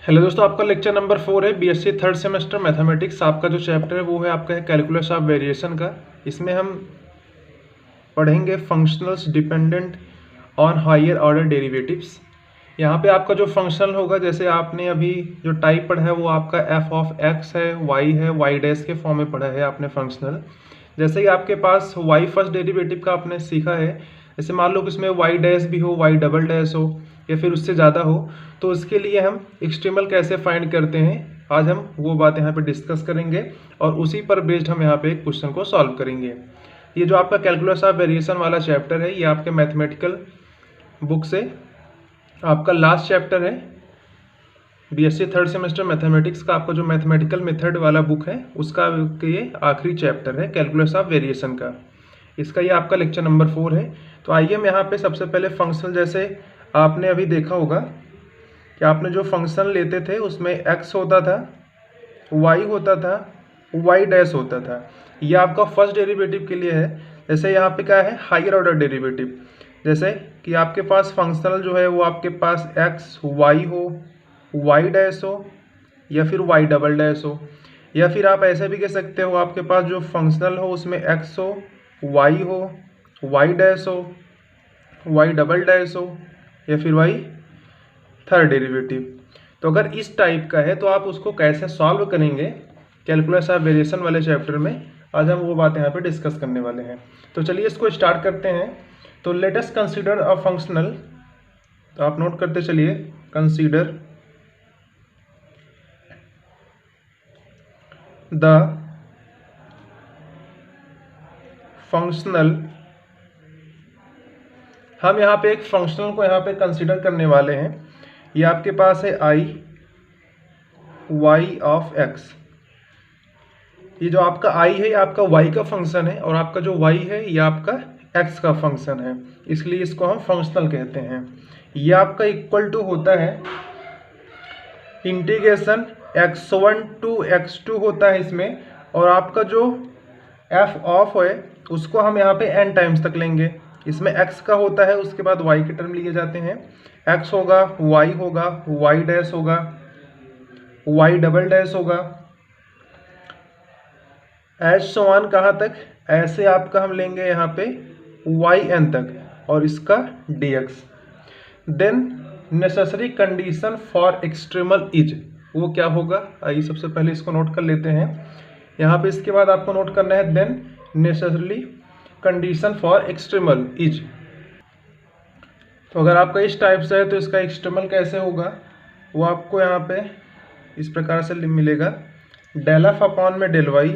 Hello दोस्तों, आपका lecture number 4 है बीएससी थर्ड सेमेस्टर मैथमेटिक्स। आपका जो चैप्टर है वो है आपका है कैलकुलस ऑफ वेरिएशन का। इसमें हम पढ़ेंगे functionals dependent on higher order derivatives. यहाँ पे आपका जो फंक्शनल होगा, जैसे आपने अभी जो टाइप पढ़ा है वो आपका एफ ऑफ एक्स है, वाई डैश के फॉर्म में पढ़ा है आपने फंक्शनल। जैसे ही आपके पास वाई फर्स्ट डेरिवेटिव का आपने सीखा है, जैसे मान लो कि इसमें वाई डैश भी हो, वाई डबल डैश हो या फिर उससे ज़्यादा हो, तो उसके लिए हम एक्सट्रीमल कैसे फाइंड करते हैं, आज हम वो बात यहाँ पे डिस्कस करेंगे और उसी पर बेस्ड हम यहाँ पे एक क्वेश्चन को सॉल्व करेंगे। ये जो आपका कैलकुलस ऑफ वेरिएशन वाला चैप्टर है, ये आपके मैथमेटिकल बुक से आपका लास्ट चैप्टर है। बीएससी थर्ड सेमेस्टर मैथमेटिक्स का आपका जो मैथमेटिकल मेथड वाला बुक है उसका ये आखिरी चैप्टर है कैलकुलस ऑफ वेरिएशन का। इसका ये आपका लेक्चर नंबर 4 है। तो आइए हम यहाँ पे सबसे पहले फंक्शनल, जैसे आपने अभी देखा होगा कि आपने जो फंक्शन लेते थे उसमें एक्स होता था, वाई होता था, वाई डैश होता था। ये आपका फर्स्ट डेरिवेटिव के लिए है। जैसे यहाँ पे क्या है, हायर ऑर्डर डेरिवेटिव, जैसे कि आपके पास फंक्शनल जो है वो आपके पास एक्स वाई हो, वाई डैश हो या फिर वाई डबल डैश हो, या फिर आप ऐसे भी कह सकते हो आपके पास जो फंक्शनल हो उसमें एक्स हो, वाई डैश हो, वाई डबल डैश हो या फिर वाई थर्ड डेरिवेटिव। तो अगर इस टाइप का है तो आप उसको कैसे सॉल्व करेंगे कैलकुलस ऑफ वेरिएशन वाले चैप्टर में, आज हम वो बातें यहाँ पे डिस्कस करने वाले हैं। तो चलिए इसको स्टार्ट करते हैं। तो let us consider a functional, तो आप नोट करते चलिए, कंसीडर द फंक्शनल। हम यहाँ पे एक फंक्शनल को यहाँ पे कंसीडर करने वाले हैं। ये आपके पास है आई वाई ऑफ एक्स। ये जो आपका आई है ये आपका वाई का फंक्शन है और आपका जो वाई है ये आपका एक्स का फंक्शन है, इसलिए इसको हम फंक्शनल कहते हैं। ये आपका इक्वल टू होता है इंटीग्रेशन x1 टू x2 होता है इसमें, और आपका जो एफ ऑफ है उसको हम यहाँ पे n टाइम्स तक लेंगे। इसमें x का होता है, उसके बाद y के टर्म लिए जाते हैं। x होगा, y डैश होगा, y डबल डैश होगा, एज सो ऑन कहाँ तक, ऐसे आपका हम लेंगे यहाँ पे yn तक और इसका dx। Then necessary condition for extremal is, वो क्या होगा, आइए सबसे पहले इसको नोट कर लेते हैं यहाँ पे। इसके बाद आपको नोट करना है then necessary condition for extremal is. तो अगर आपका इस टाइप से है तो इसका एक्सट्रीमल कैसे होगा, वो आपको यहाँ पे इस प्रकार से मिलेगा, डेल एफ अपॉन में del Y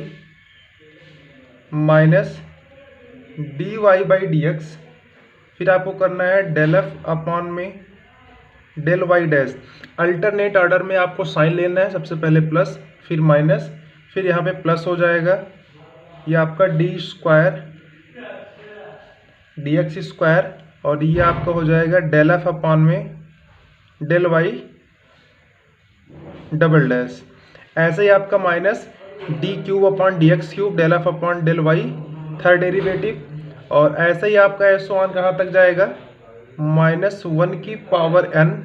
minus D Y by D X, फिर आपको करना है डेल एफ अपॉन में del Y dash. Alternate order में आपको साइन लेना है, सबसे पहले प्लस फिर माइनस, फिर यहाँ पे प्लस हो जाएगा, ये आपका D square D X square, और ये आपका हो जाएगा डेल एफ अपॉन में डेल वाई डबल डैश। ऐसे ही आपका minus D cube upon D X cube del F upon del Y third derivative, और ऐसे ही आपका एस वन कहाँ तक जाएगा, -1 की पावर n,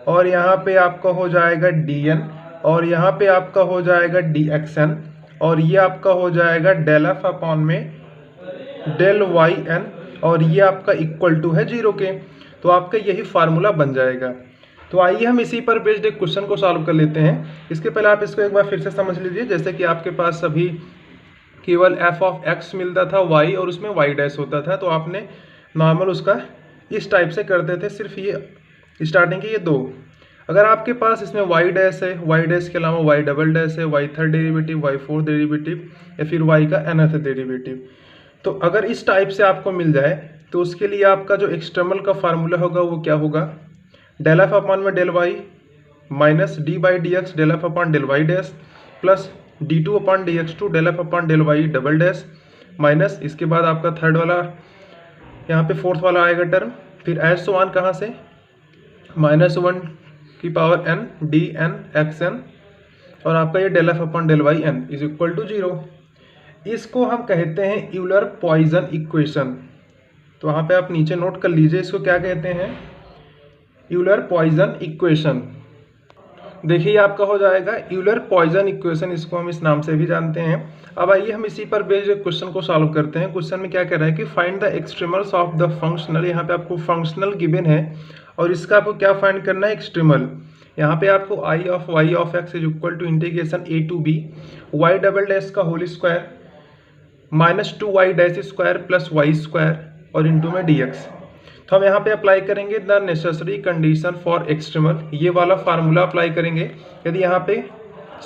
और यहाँ पे आपका हो जाएगा dn, और यहाँ पे आपका हो जाएगा dxn, और ये आपका हो जाएगा डेल एफ अपॉन में डेल वाई n, और ये आपका इक्वल टू है 0 के। तो आपका यही फार्मूला बन जाएगा। तो आइए हम इसी पर बेस्ड एक क्वेश्चन को सॉल्व कर लेते हैं। इसके पहले आप इसको एक बार फिर से समझ लीजिए। जैसे कि आपके पास अभी केवल एफ ऑफ एक्स मिलता था वाई और उसमें वाई डैश होता था, तो आपने नॉर्मल उसका इस टाइप से करते थे, सिर्फ ये स्टार्टिंग के ये दो। अगर आपके पास इसमें वाई डैश है, वाई डैश के अलावा वाई डबल डैश है, Y third derivative, Y fourth derivative या फिर वाई का nth डेरिवेटिव, तो अगर इस टाइप से आपको मिल जाए तो उसके लिए आपका जो एक्सट्रीमल का फार्मूला होगा वो क्या होगा, डेल एफ अपॉन में del Y minus D by D X del F upon del Y dash plus D two upon D X two del F upon del Y double dash minus, इसके बाद आपका third वाला यहाँ पे fourth वाला आएगा term, फिर H so one कहाँ से, -1 की power n D N X N, और आपका ये del F upon del Y N is equal to 0। इसको हम कहते हैं यूलर पॉइजन इक्वेशन। तो वहाँ पे आप नीचे नोट कर लीजिए इसको क्या कहते हैं, यूलर पॉइजन इक्वेशन। देखिए ये आपका हो जाएगा यूलर पॉइजन इक्वेशन, इसको हम इस नाम से भी जानते हैं। अब आइए हम इसी पर बेस्ड क्वेश्चन को सॉल्व करते हैं। क्वेश्चन में क्या कह रहा है कि find the extremals of the functional. यहाँ पे आपको फंक्शनल गिवन है और इसका आपको क्या फाइंड करना है, एक्सट्रीमल। यहाँ पे आपको I of Y of X is equal to integration A to B Y double dash का whole square minus 2y dash square plus Y square और इंटू में dx। तो हम यहाँ पे अप्लाई करेंगे the necessary condition for extremal, ये वाला फार्मूला अप्लाई करेंगे। यदि यहाँ पे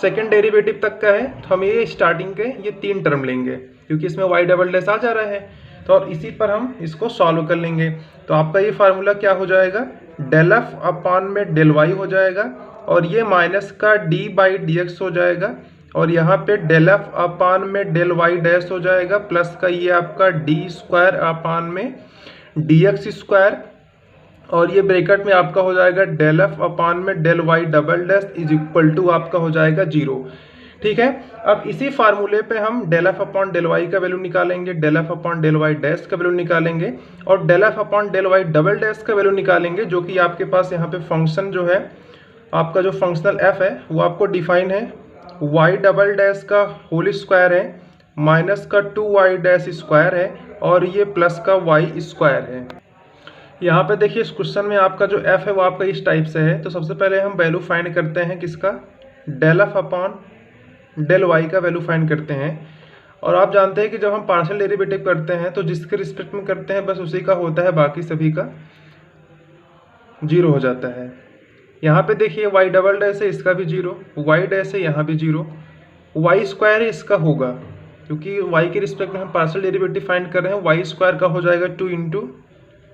सेकंड डेरिवेटिव तक का है तो हम ये स्टार्टिंग के ये 3 टर्म लेंगे, क्योंकि इसमें y डबल डैश आ जा रहा है। तो और इसी पर हम इसको सॉल्व कर लेंगे। तो आपका ये फार्मूला क्या हो जाएगा, डेल एफ अपॉन में डेल वाई हो जाएगा और ये माइनस का डी बाई डी एक्स हो जाएगा और यहाँ पे डेल एफ अपान में डेल वाई डैश हो जाएगा प्लस का ये आपका डी स्क्वायर अपान में डी एक्स स्क्वायर और ये ब्रैकेट में आपका हो जाएगा डेल एफ अपान में del Y double dash is equal to आपका हो जाएगा 0। ठीक है, अब इसी फार्मूले पे हम del F upon del Y का वैल्यू निकालेंगे, del F upon del Y dash का वैल्यू निकालेंगे और del F upon del Y double dash का वैल्यू निकालेंगे, जो कि आपके पास यहाँ पे फंक्शन जो है आपका जो फंक्शनल एफ है वो आपको डिफाइन है y डबल डैश का होल स्क्वायर है माइनस का 2y डैश स्क्वायर है और ये प्लस का y स्क्वायर है। यहाँ पे देखिए इस क्वेश्चन में आपका जो f है वो आपका इस टाइप से है। तो सबसे पहले हम वैल्यू फाइंड करते हैं किसका, del F upon del y का वैल्यू फाइंड करते हैं। और आप जानते हैं कि जब हम पार्शियल डेरिवेटिव करते हैं तो जिसके रिस्पेक्ट में करते हैं बस उसी का होता है, बाकी सभी का 0 हो जाता है। यहाँ पे देखिए y डबल डैश है, इसका भी 0, y डैश है यहाँ भी 0, y स्क्वायर है इसका होगा, क्योंकि y के रिस्पेक्ट में हम पार्शियल डेरिवेटिव फाइंड कर रहे हैं। y स्क्वायर का हो जाएगा 2 इंटू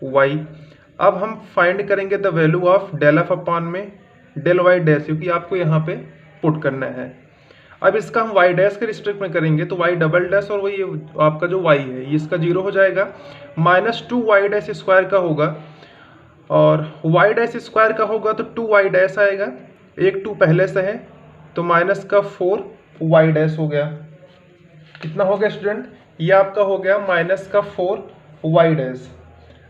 वाई। अब हम फाइंड करेंगे the value of del F upon में डेल वाई डैश, क्योंकि आपको यहाँ पे पुट करना है। अब इसका हम y डैश के रिस्पेक्ट में करेंगे तो y डबल डैश और वही आपका जो y है ये इसका 0 हो जाएगा, माइनस 2y डैश स्क्वायर का होगा और y डैश स्क्वायर का होगा तो 2y डैश आएगा, एक 2 पहले से है तो माइनस का 4y डैश हो गया। कितना हो गया स्टूडेंट, ये आपका हो गया माइनस का 4y डैश।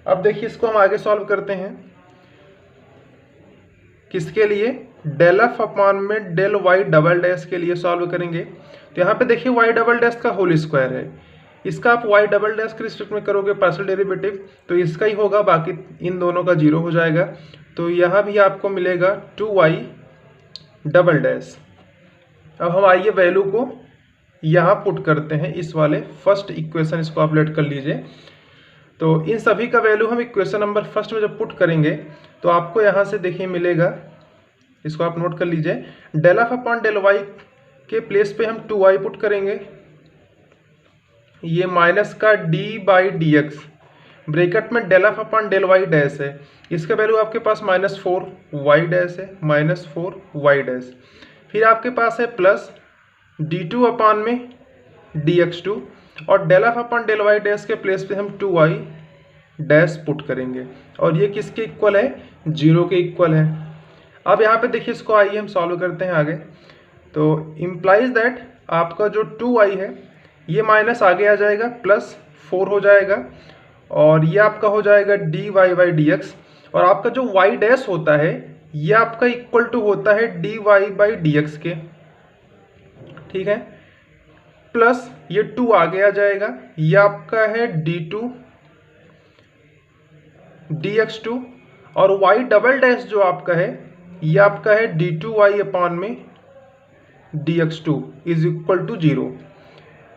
अब देखिए इसको हम आगे सॉल्व करते हैं, किसके लिए, डेल एफ अपॉन में डेल वाई डबल डैश के लिए सॉल्व करेंगे। तो यहाँ पे देखिए y डबल डैश का होल स्क्वायर है, इसका आप y डबल डैश के रिस्पेक्ट में करोगे पार्शियल डेरिवेटिव तो इसका ही होगा, बाकी इन दोनों का 0 हो जाएगा। तो यहाँ भी आपको मिलेगा 2y डबल डैश। अब हम आइए वैल्यू को यहाँ पुट करते हैं, इस वाले फर्स्ट इक्वेशन, इसको आप लेट कर लीजिए। तो इन सभी का वैल्यू हम इक्वेशन नंबर फर्स्ट में जब पुट करेंगे तो आपको यहाँ से देखिए मिलेगा, इसको आप नोट कर लीजिए, del F upon del Y के प्लेस पे हम 2y पुट करेंगे, ये माइनस का d by D X, bracket में del F upon del Y dash है, इसका वैल्यू आपके पास माइनस 4y डैश है, माइनस 4y डैश। फिर आपके पास है प्लस d2 अपॉन में dx2 और del F upon del Y dash के प्लेस पे हम 2y डैश पुट करेंगे और ये किसके इक्वल है, 0 के इक्वल है। अब यहाँ पे देखिए इसको आइए हम सॉल्व करते हैं आगे। तो इम्प्लाइज दैट आपका जो 2y है ये माइनस आगे आ जाएगा, प्लस 4 हो जाएगा और ये आपका हो जाएगा dy बाई डी एक्स और आपका जो y डैश होता है ये आपका इक्वल टू होता है dy बाई डी एक्स के, ठीक है, प्लस ये 2 आगे आ जाएगा, ये आपका है d2 dx2 और y डबल डैश जो आपका है ये आपका है d2y अपॉन में dx2 is equal to 0।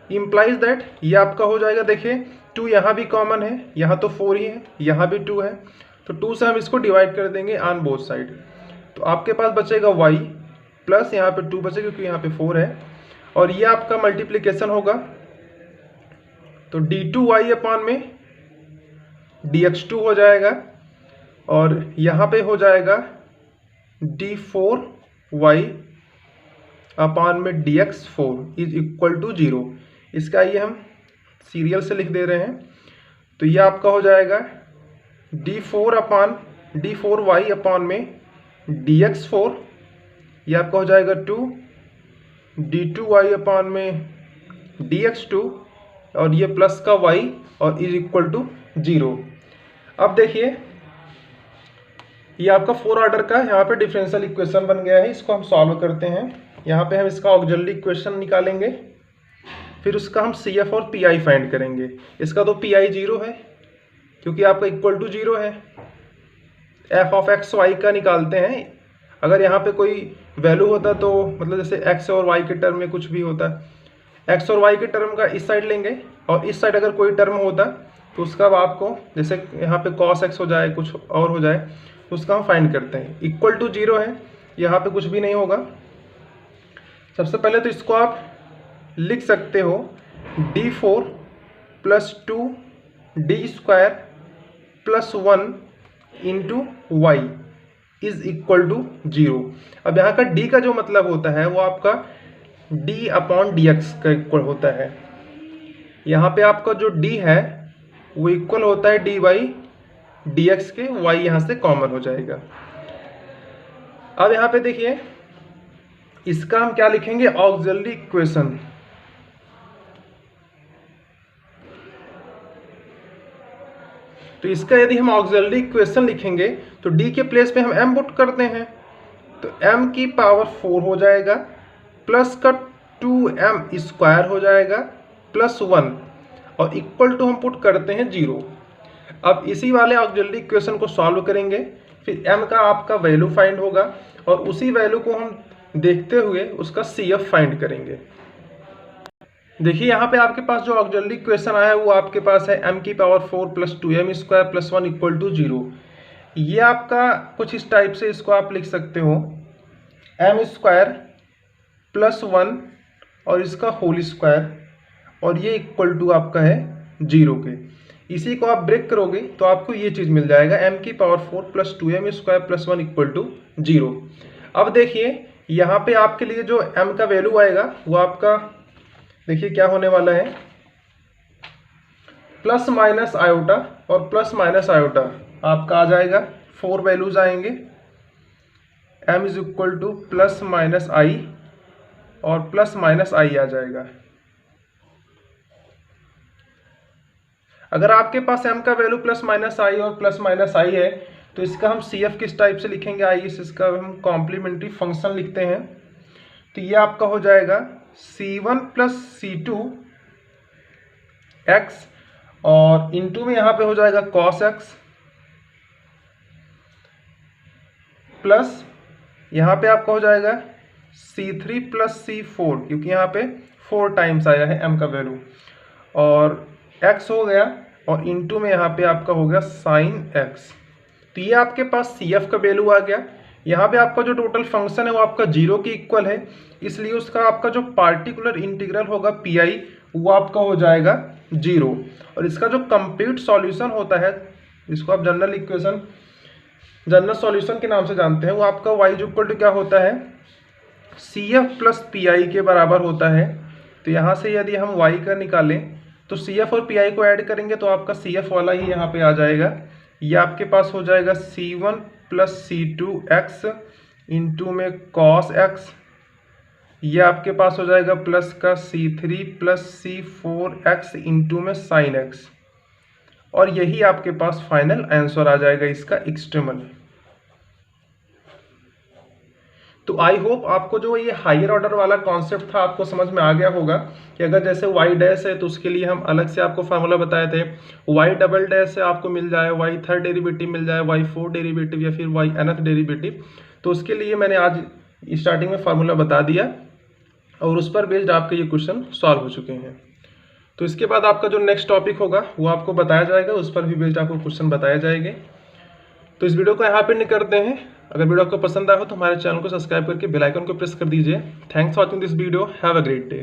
Implies that ये आपका हो जाएगा, देखिए 2 यहाँ भी कॉमन है, यहाँ तो 4 ही है, यहाँ भी 2 है, तो 2 से हम इसको डिवाइड कर देंगे ऑन बोथ साइड। तो आपके पास बचेगा y प्लस यहाँ पे 2 बचेगा क्योंकि यहाँ पे 4 है और ये आपका मल्टीप्लिकेशन होगा, तो d2y अपॉन में dx2 हो जाएगा और यहाँ पे हो जाएगा d4y अपॉन में dx4 इज इक्वल टू 0। इसका ये हम सीरियल से लिख दे रहे हैं, तो ये आपका हो जाएगा d4y अपॉन में dx4, ये आपका हो जाएगा 2 d2y अपॉन में dx2 और ये प्लस का y और इज इक्वल टू 0। अब देखिए ये आपका 4 ऑर्डर का यहाँ पे डिफरेंशियल इक्वेशन बन गया है। इसको हम सॉल्व करते हैं। यहाँ पे हम इसका ऑक्सिलरी इक्वेशन निकालेंगे, फिर उसका हम CF और PI फाइंड करेंगे। इसका तो PI 0 है क्योंकि आपका इक्वल टू 0 है। f ऑफ x y का निकालते हैं। अगर यहाँ पे कोई वैल्यू होता तो मतलब जैसे x और y के टर्म में कुछ भी होता, x और y के टर्म का इस साइड लेंगे और इस साइड अगर कोई टर्म होता तो उसका आपको जैसे यहाँ पे cos x हो जाए कुछ और हो जाए तो उसका हम फाइंड करते हैं। इक्वल टू 0 है, यहाँ पे कुछ भी नहीं होगा। सबसे पहले तो इसको आप लिख सकते हो d4 + 2d² + 1 into y is equal to 0। अब यहाँ का d का जो मतलब होता है वो आपका d/dx का इक्वल होता है। यहाँ पे आपका जो d है वो इक्वल होता है d/dx के, y यहाँ से कॉमन हो जाएगा। अब यहाँ पे देखिए इसका हम क्या लिखेंगे, ऑक्सिलरी इक्वेशन। तो इसका यदि हम ऑक्सिलरी इक्वेशन लिखेंगे तो d के प्लेस पे हम m पुट करते हैं तो m की पावर 4 हो जाएगा, प्लस का 2m² हो जाएगा प्लस 1 और इक्वल टू हम पुट करते हैं 0। अब इसी वाले ऑक्सिलरी इक्वेशन को सॉल्व करेंगे, फिर m का आपका वैल्यू फाइंड होगा और उसी वैल्यू को हम देखते हुए उसका CF फाइंड करेंगे। देखिए यहाँ पे आपके पास जो ऑक्सिलरी इक्वेशन आया है वो आपके पास है m की पावर 4 + 2m² + 1 इक्वल टू 0। ये आपका कुछ इस टाइप से इसको आप लिख सकते हो m² + 1 और इसका होल स्क्वायर और ये इक्वल टू आपका है 0 के। इसी को आप ब्रेक करोगे तो आपको ये चीज़ मिल जाएगा m की पावर 4 + 2m² + 1 इक्वल टू 0। अब देखिए यहाँ पे आपके लिए जो m का वैल्यू आएगा वो आपका देखिए क्या होने वाला है, प्लस माइनस आयोटा और प्लस माइनस आयोटा आपका आ जाएगा। 4 वैल्यूज आएंगे, m is equal to plus minus I और प्लस माइनस आई आ जाएगा। अगर आपके पास m का वैल्यू प्लस माइनस आई और प्लस माइनस आई है तो इसका हम CF किस टाइप से लिखेंगे, आइए इसका हम कॉम्प्लीमेंट्री फंक्शन लिखते हैं। तो ये आपका हो जाएगा C1 + C2 x और इनटू में यहाँ पे हो जाएगा cos x प्लस यहाँ पे आपका हो जाएगा C3 + C4 क्योंकि यहाँ पे 4 टाइम्स आया है m का वैल्यू और x हो गया और इनटू में यहाँ पे आपका हो गया sin x। तो ये आपके पास CF का वैल्यू आ गया। यहाँ पे आपका जो टोटल फंक्शन है वो आपका 0 के इक्वल है, इसलिए उसका आपका जो पार्टिकुलर इंटीग्रल होगा PI वो आपका हो जाएगा 0। और इसका जो कंप्लीट सॉल्यूशन होता है जिसको आप जनरल सॉल्यूशन के नाम से जानते हैं वो आपका y इक्वल टू क्या होता है, CF + PI के बराबर होता है। तो यहाँ से यदि हम y का निकालें तो CF और PI को ऐड करेंगे तो आपका CF वाला ही यहाँ पे आ जाएगा। ये आपके पास हो जाएगा C1 + C2x इंटू में cos x, ये आपके पास हो जाएगा प्लस का C3 + C4x इंटू में sin x और यही आपके पास फाइनल आंसर आ जाएगा इसका एक्सट्रीमल। तो आई होप आपको जो ये हायर ऑर्डर वाला कॉन्सेप्ट था आपको समझ में आ गया होगा कि अगर जैसे y' है तो उसके लिए हम अलग से आपको फार्मूला बताए थे, y" से आपको मिल जाए y थर्ड डेरिवेटिव मिल जाए, y फोर्थ डेरिवेटिव या फिर y nth डेरिवेटिव, तो उसके लिए मैंने आज स्टार्टिंग में फार्मूला बता दिया और उस पर बेस्ड आपके ये क्वेश्चन सॉल्व हो चुके हैं। तो इसके बाद आपका जो नेक्स्ट टॉपिक होगा वो आपको बताया जाएगा, उस पर भी बेस्ड आपको क्वेश्चन बताए जाएंगे। तो इस वीडियो को यहाँ पे नहीं करते हैं। अगर वीडियो आपको पसंद आया हो तो हमारे चैनल को सब्सक्राइब करके बेल आइकन को प्रेस कर दीजिए। Thanks for watching this video, have a great day.